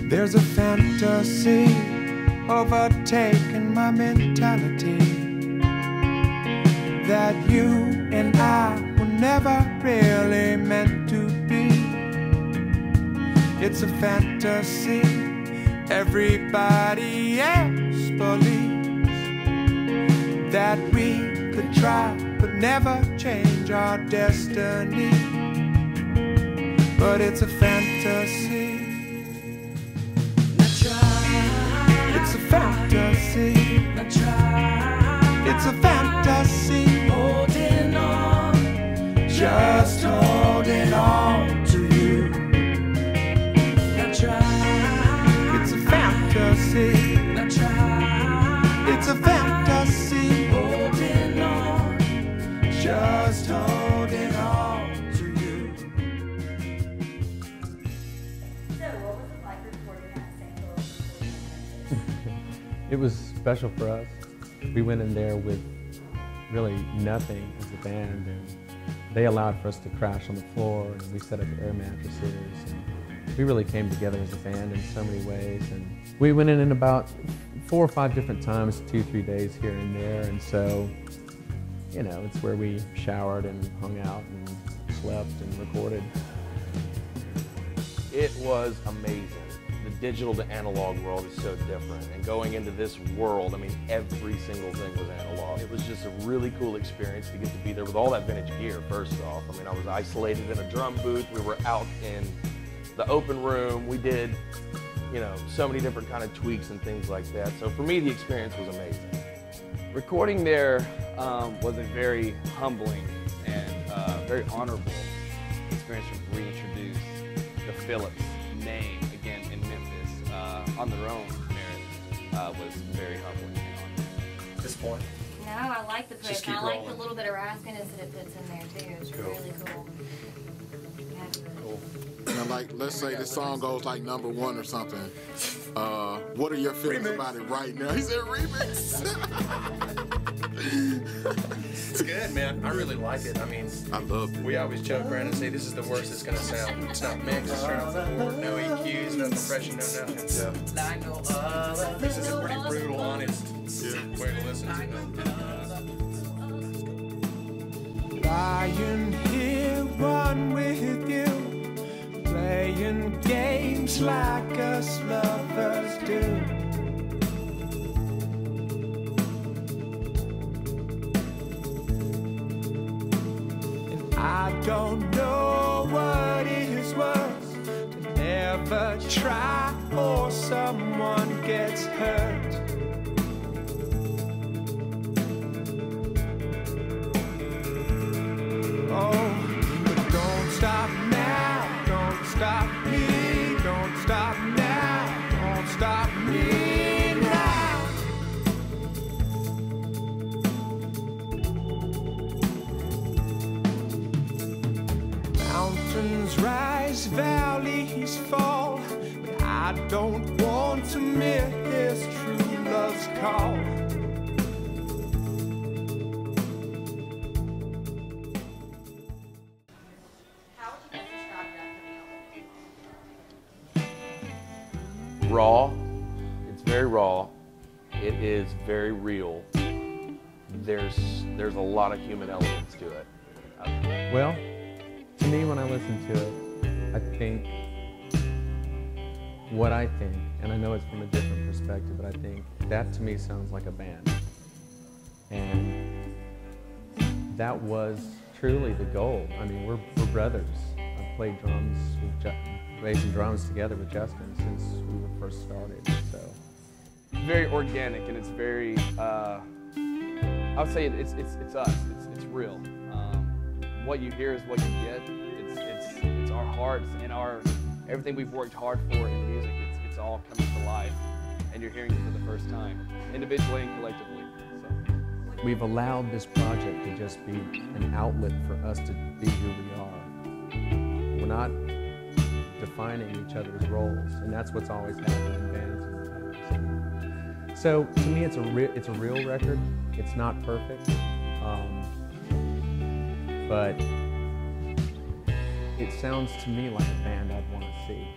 There's a fantasy overtaking my mentality that you and I were never really meant to be. It's a fantasy everybody else believes, that we could try but never change our destiny. But it's a fantasy. It's a fantasy. It's a fantasy. Holding on, just holding on to you. It's a fantasy. It's a fantasy. Holding on, just holding on to you. So, what was it like recording at St. Phillips Recording? It was special for us. We went in there with really nothing as a band, and they allowed for us to crash on the floor, and we set up air mattresses, and we really came together as a band in so many ways. And we went in about 4 or 5 different times, 2-3 days here and there, and so, you know, it's where we showered and hung out and slept and recorded. It was amazing. The digital to analog world is so different, and going into this world, I mean, every single thing was analog. It was just a really cool experience to get to be there with all that vintage gear, first off. I mean, I was isolated in a drum booth. We were out in the open room. We did, you know, so many different kind of tweaks and things like that. So for me, the experience was amazing. Recording there was a very humbling and very honorable experience to reintroduce the Phillips name again in Memphis on their own merit was very humbling and honoring. Disappointed? No, I like the Just push. keep I like rolling. the little bit of raspiness that it puts in there too. It's Cool. really cool. Yeah. Cool. Now, like, let's say this song goes like #1 or something. What are your feelings about it right now? He said remix. It's good, man. I really like it. I mean, I love it. we always joke around and say this is the worst it's gonna sound. It's not mixed, it's straight off the board. No EQs, no compression, no nothing. So this is a pretty brutal, honest way to listen to it. Lying here, one with you, playing games like us lovers do. And I don't know what is worse, to never try or someone gets hurt. Oh, but don't stop now, don't stop me, don't stop now, don't stop me now. Mountains rise, valleys fall, but I don't want to miss true love's call. How would you guys describe that for me? Raw. It's very raw. It is very real. There's a lot of human elements to it. Well, to me, when I listen to it, I think what I think, and I know it's from a different perspective, but I think that to me sounds like a band. And that was truly the goal. I mean, we're brothers. I've played drums with bass and drums together with Justin since we were first started. So Very organic, and it's very, I would say it's us, it's real. What you hear is what you get. It's our hearts and everything we've worked hard for in music. It's all coming to life, and you're hearing it for the first time, individually and collectively. So. we've allowed this project to just be an outlet for us to be who we are. We're not defining each other's roles, and that's what's always happened in bands in the past. So to me, it's a real record. It's not perfect, but it sounds to me like a band I'd want to see.